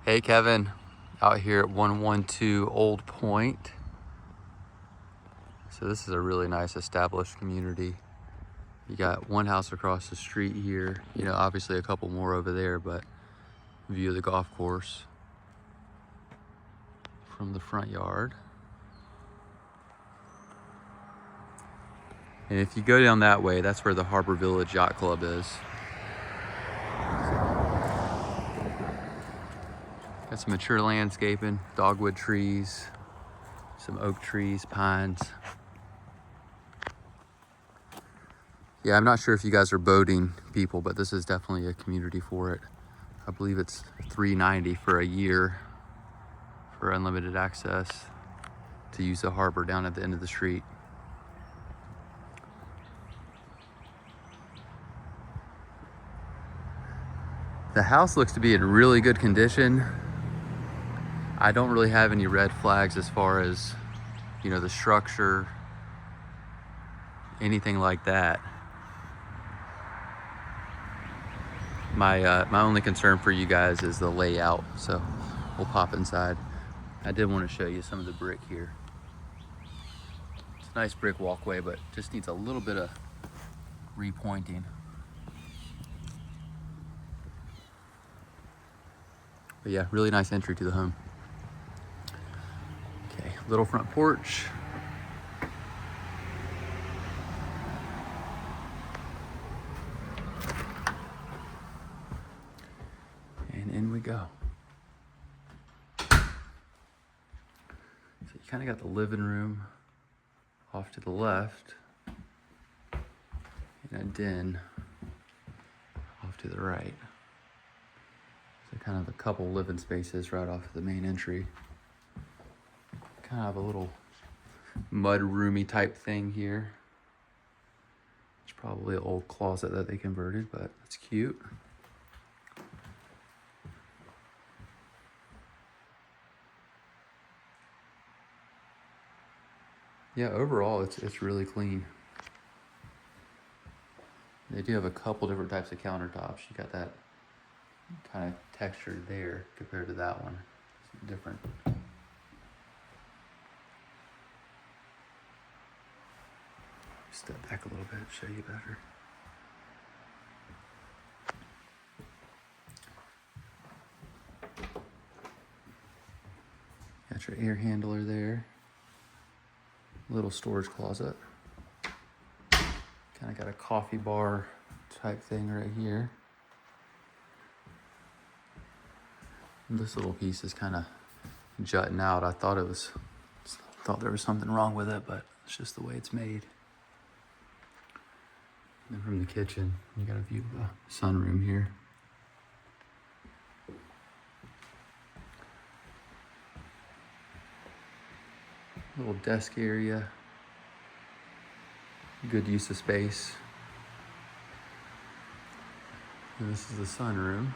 Hey Kevin, out here at 112 Olde Point. So this is a really nice established community. You got one house across the street here, obviously a couple more over there, but view of the golf course from the front yard. And if you go down that way, that's where the Harbor Village Yacht Club is. Got some mature landscaping, dogwood trees, some oak trees, pines. Yeah, I'm not sure if you guys are boating people, but this is definitely a community for it. I believe it's $390 for a year for unlimited access to use the harbor down at the end of the street. The house looks to be in really good condition. I don't really have any red flags as far as, the structure, anything like that. My only concern for you guys is the layout, so we'll pop inside. I did want to show you some of the brick here. It's a nice brick walkway, but just needs a little bit of repointing. But yeah, really nice entry to the home. Okay, little front porch. And in we go. So you kind of got the living room off to the left and a den off to the right. So kind of a couple living spaces right off of the main entry. Kind of a little mud roomy type thing here. It's probably an old closet that they converted, but it's cute. Yeah, overall it's really clean. They do have a couple different types of countertops. You got that kind of texture there compared to that one. It's different. Step back a little bit, show you better. Got your air handler there. Little storage closet. Kind of got a coffee bar type thing right here. And this little piece is kind of jutting out. I thought there was something wrong with it, but it's just the way it's made. And then from the kitchen, you got a view of the sunroom here. Little desk area. Good use of space. And this is the sunroom.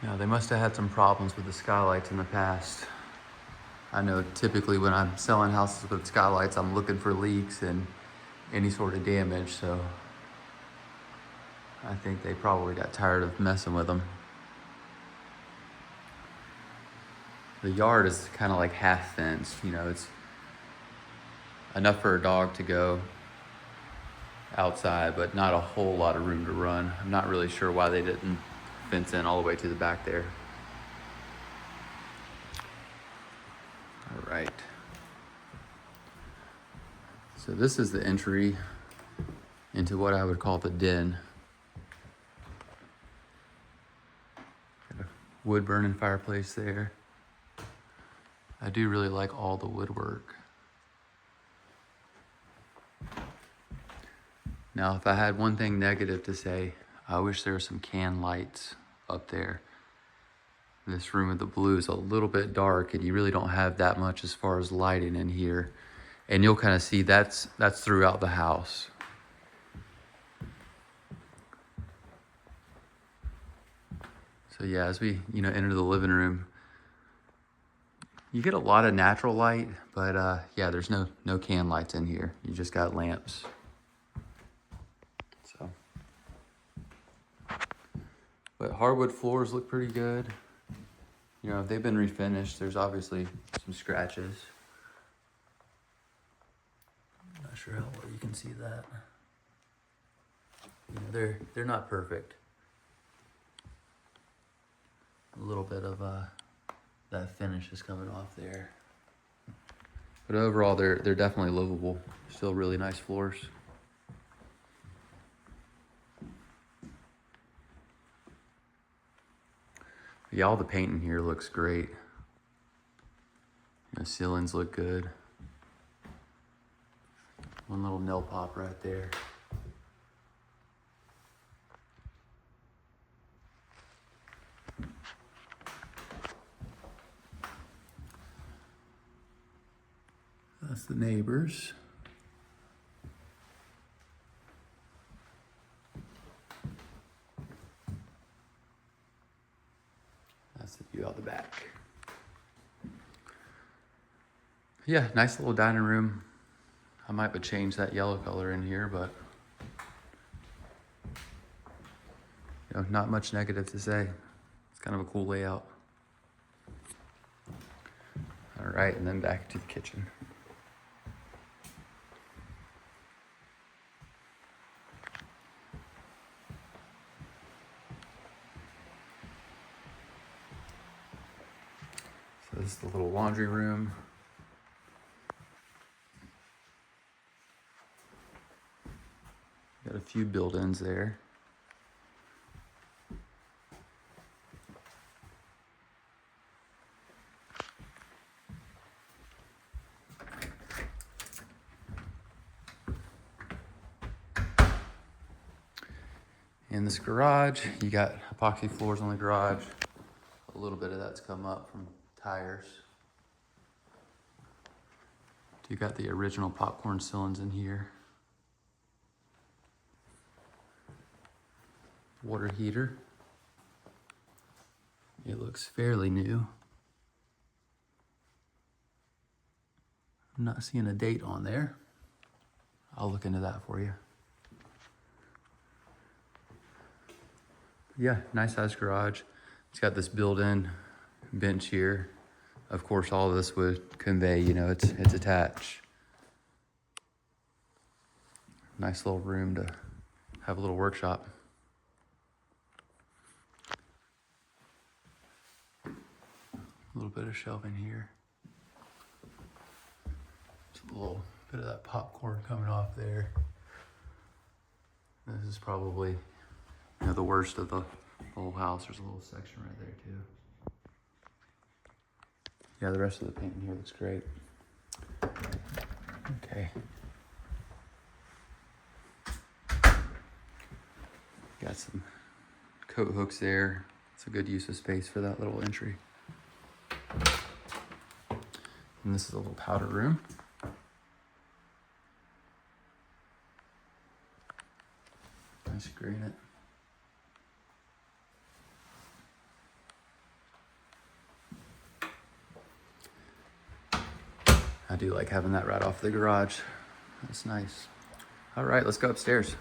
Now, they must have had some problems with the skylights in the past. I know typically when I'm selling houses with skylights, I'm looking for leaks and any sort of damage, so I think they probably got tired of messing with them. The yard is kind of like half fenced, it's enough for a dog to go outside, but not a whole lot of room to run. I'm not really sure why they didn't fence in all the way to the back there. All right. So this is the entry into what I would call the den. Got a wood burning fireplace there. I do really like all the woodwork. Now, if I had one thing negative to say, I wish there were some can lights up there. This room with the blue is a little bit dark, and you really don't have that much as far as lighting in here. And you'll kind of see that's throughout the house. So yeah, as we enter the living room, you get a lot of natural light, but yeah, there's no can lights in here. You just got lamps. So, But hardwood floors look pretty good. You know, they've been refinished. There's obviously some scratches. I'm not sure how well you can see that. You know, they're not perfect. A little bit of that finish is coming off there. But overall, they're definitely livable. Still really nice floors. Yeah, all the paint in here looks great. You know, ceilings look good. One little nail pop right there. That's the neighbors. That's the view out the back. Yeah, nice little dining room. I might have changed that yellow color in here, but you know, not much negative to say. It's kind of a cool layout. All right, and then back to the kitchen. So this is the little laundry room. Got a few built-ins there. In this garage, you got epoxy floors on the garage. A little bit of that's come up from tires. You got the original popcorn cylinders in here. Water heater. It looks fairly new. I'm not seeing a date on there. I'll look into that for you. Yeah, nice size garage. It's got this built-in bench here. Of course, all of this would convey, you know, it's attached. Nice little room to have a little workshop. A little bit of shelving here. Just a little bit of that popcorn coming off there. This is probably, you know, the worst of the whole house. There's a little section right there too. Yeah, the rest of the paint in here looks great. Okay. Got some coat hooks there. It's a good use of space for that little entry. And this is a little powder room. Nice granite. I do like having that right off the garage. That's nice. All right, let's go upstairs.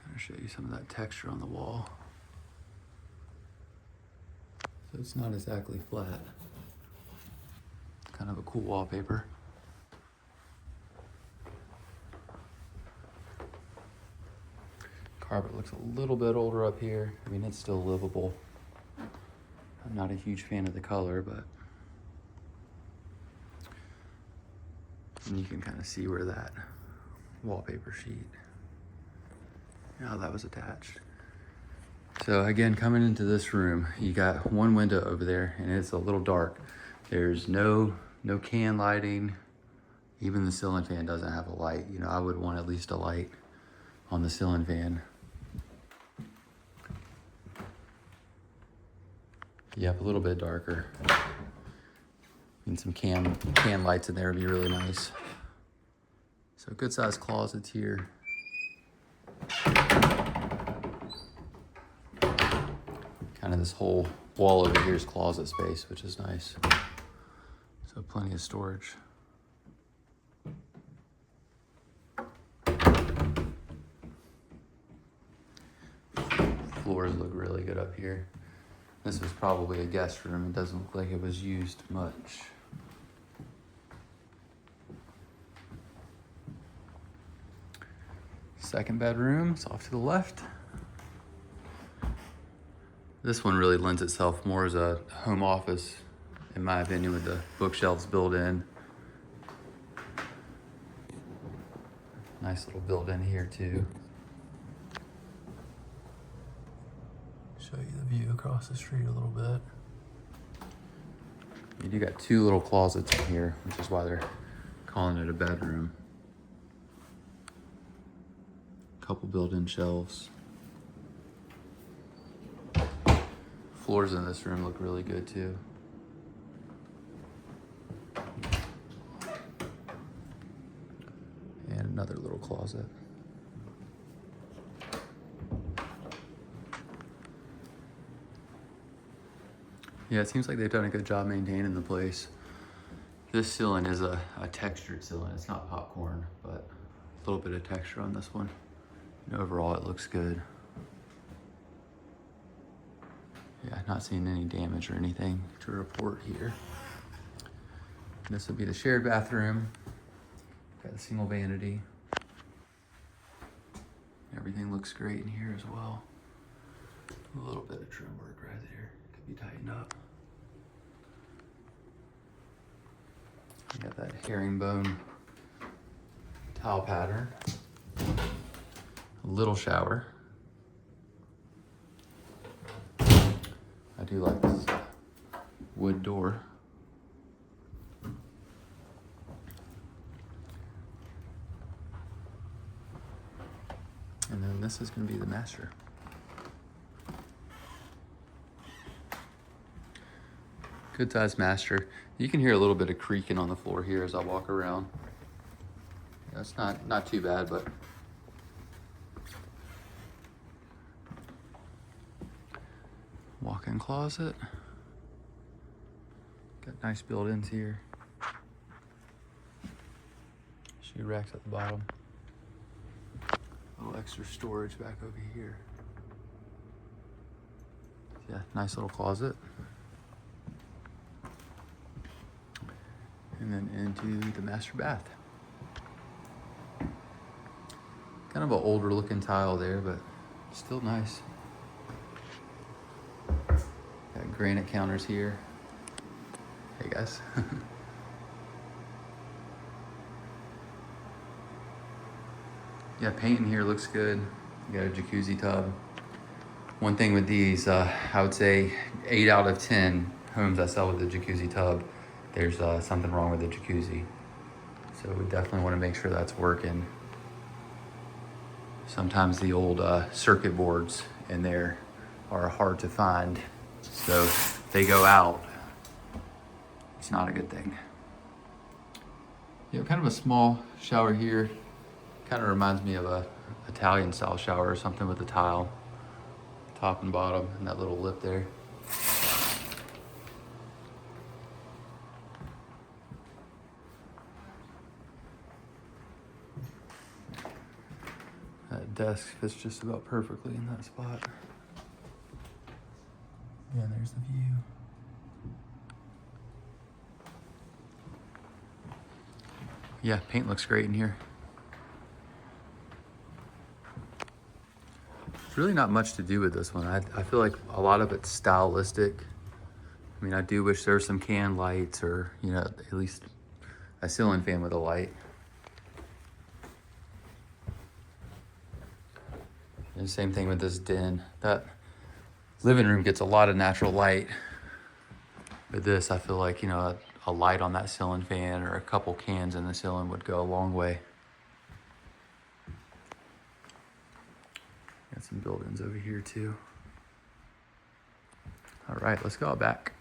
Gonna show you some of that texture on the wall. So it's not exactly flat. Kind of a cool wallpaper. Carpet looks a little bit older up here. I mean, it's still livable. I'm not a huge fan of the color, but and you can kind of see where that wallpaper sheet, how that was attached. So again, coming into this room, you got one window over there and it's a little dark. There's no can lighting. Even the ceiling fan doesn't have a light. You know, I would want at least a light on the ceiling fan. Yep, a little bit darker. And some can lights in there would be really nice. So good sized closets here. Kind of this whole wall over here is closet space, which is nice. So plenty of storage. floors look really good up here. This was probably a guest room. It doesn't look like it was used much. Second bedroom, it's off to the left. This one really lends itself more as a home office, in my opinion, with the bookshelves built in. Nice little built-in here too. Show you the view across the street a little bit. You do got two little closets in here, which is why they're calling it a bedroom. Couple built-in shelves. Floors in this room look really good too. And another little closet. Yeah, it seems like they've done a good job maintaining the place. This ceiling is a textured ceiling. It's not popcorn, but a little bit of texture on this one. And overall, it looks good. Yeah, not seeing any damage or anything to report here. This would be the shared bathroom. Got the single vanity. Everything looks great in here as well. A little bit of trim work right there. Could be tightened up. You got that herringbone tile pattern. A little shower. I do like this wood door. And then this is going to be the master. Good sized master. You can hear a little bit of creaking on the floor here as I walk around. That's not too bad, but walk-in closet. Got nice built-ins here. Shoe racks at the bottom. A little extra storage back over here. Yeah, nice little closet. And then into the master bath. Kind of an older looking tile there, but still nice. Got granite counters here. Hey guys. Yeah, paint in here looks good. You got a jacuzzi tub. One thing with these, I would say 8 out of 10 homes I sell with the jacuzzi tub, there's something wrong with the jacuzzi. So we definitely want to make sure that's working. Sometimes the old circuit boards in there are hard to find. So if they go out, it's not a good thing. You have kind of a small shower here. Kind of reminds me of a Italian style shower or something with the tile, top and bottom, and that little lip there. That desk fits just about perfectly in that spot. Yeah, there's the view. Yeah, paint looks great in here. There's really not much to do with this one. I feel like a lot of it's stylistic. I mean, I do wish there were some can lights or, you know, at least a ceiling fan with a light. And same thing with this den. That living room gets a lot of natural light. With this, I feel like, you know, a light on that ceiling fan or a couple cans in the ceiling would go a long way. Got some buildings over here too. All right, let's go out back.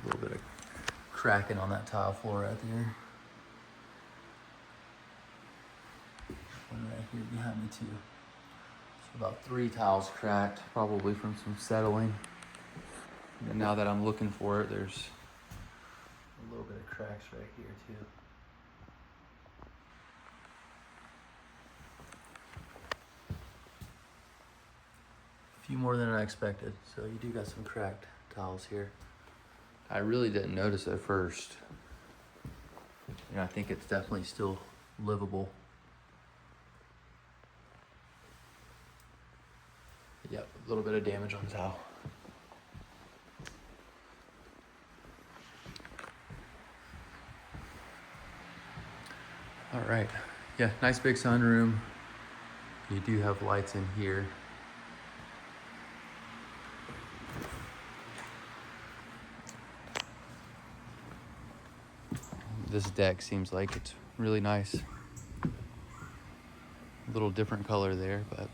A little bit of cracking on that tile floor right there. One right here behind me too. So about 3 tiles cracked, probably from some settling. And now that I'm looking for it, there's a little bit of cracks right here too. few more than I expected. So you do got some cracked tiles here. I really didn't notice at first. I think it's definitely still livable. Yep, a little bit of damage on the tile. All right, yeah, nice big sunroom. You do have lights in here. This deck seems like it's really nice. A little different color there, but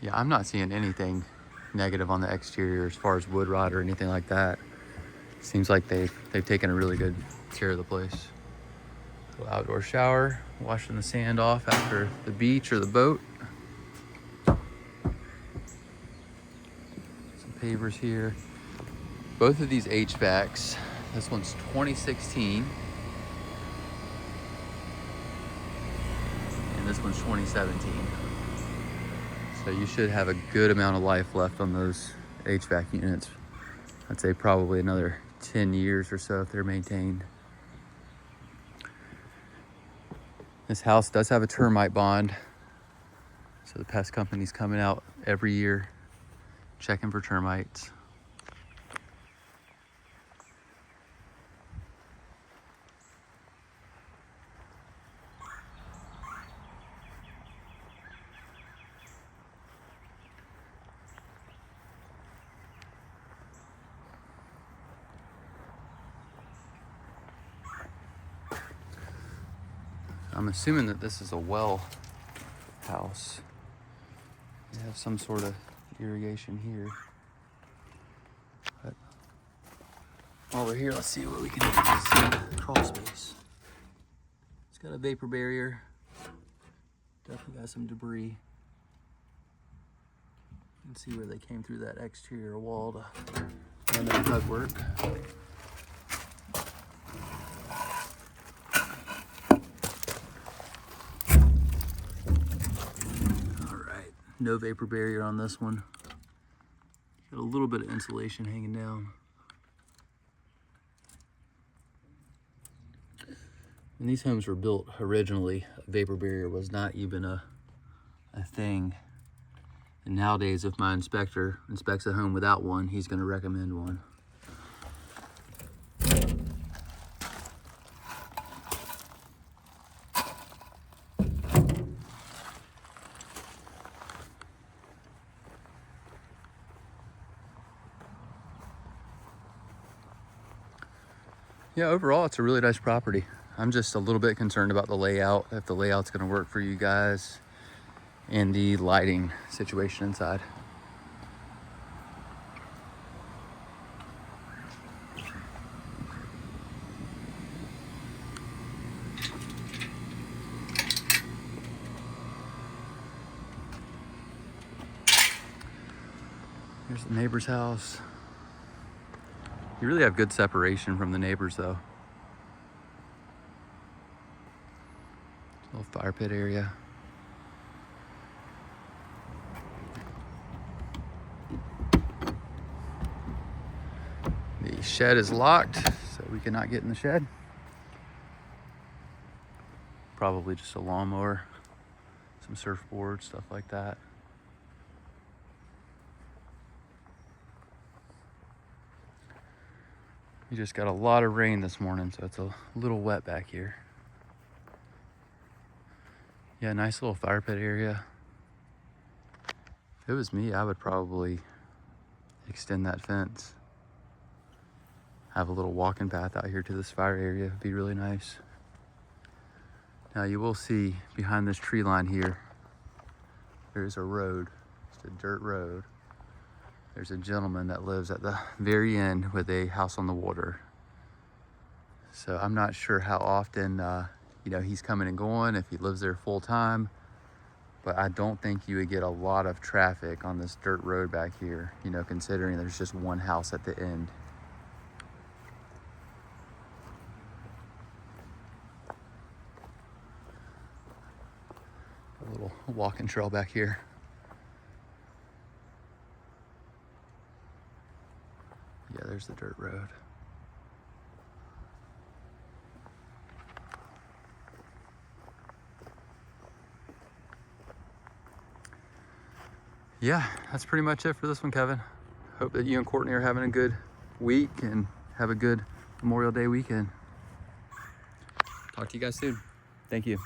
yeah, I'm not seeing anything negative on the exterior as far as wood rot or anything like that. Seems like they've taken a really good care of the place. Little outdoor shower, washing the sand off after the beach or the boat. Some pavers here. Both of these HVACs, this one's 2016 and this one's 2017. So you should have a good amount of life left on those HVAC units. I'd say probably another 10 years or so if they're maintained. This house does have a termite bond. So the pest company's coming out every year, checking for termites. I'm assuming that this is a well house. They have some sort of irrigation here. But while we're here, let's see what we can do to see the crawl space. It's got a vapor barrier. Definitely got some debris. You can see where they came through that exterior wall to run that mud work. No vapor barrier on this one. Got a little bit of insulation hanging down. When these homes were built originally, a vapor barrier was not even a thing. And nowadays, if my inspector inspects a home without one, he's going to recommend one. Yeah, overall, it's a really nice property. I'm just a little bit concerned about the layout, if the layout's gonna work for you guys, and the lighting situation inside. Here's the neighbor's house. You really have good separation from the neighbors though. Little fire pit area. The shed is locked, so we cannot get in the shed. Probably just a lawnmower, some surfboards, stuff like that. We just got a lot of rain this morning, so it's a little wet back here. Yeah, nice little fire pit area. If it was me, I would probably extend that fence. Have a little walking path out here to this fire area. It'd be really nice. Now you will see behind this tree line here, there's a road, just a dirt road. There's a gentleman that lives at the very end with a house on the water. So I'm not sure how often, he's coming and going, if he lives there full time, but I don't think you would get a lot of traffic on this dirt road back here, considering there's just one house at the end. A little walking trail back here. Yeah, there's the dirt road. Yeah, that's pretty much it for this one, Kevin. Hope that you and Courtney are having a good week and have a good Memorial Day weekend. Talk to you guys soon. Thank you.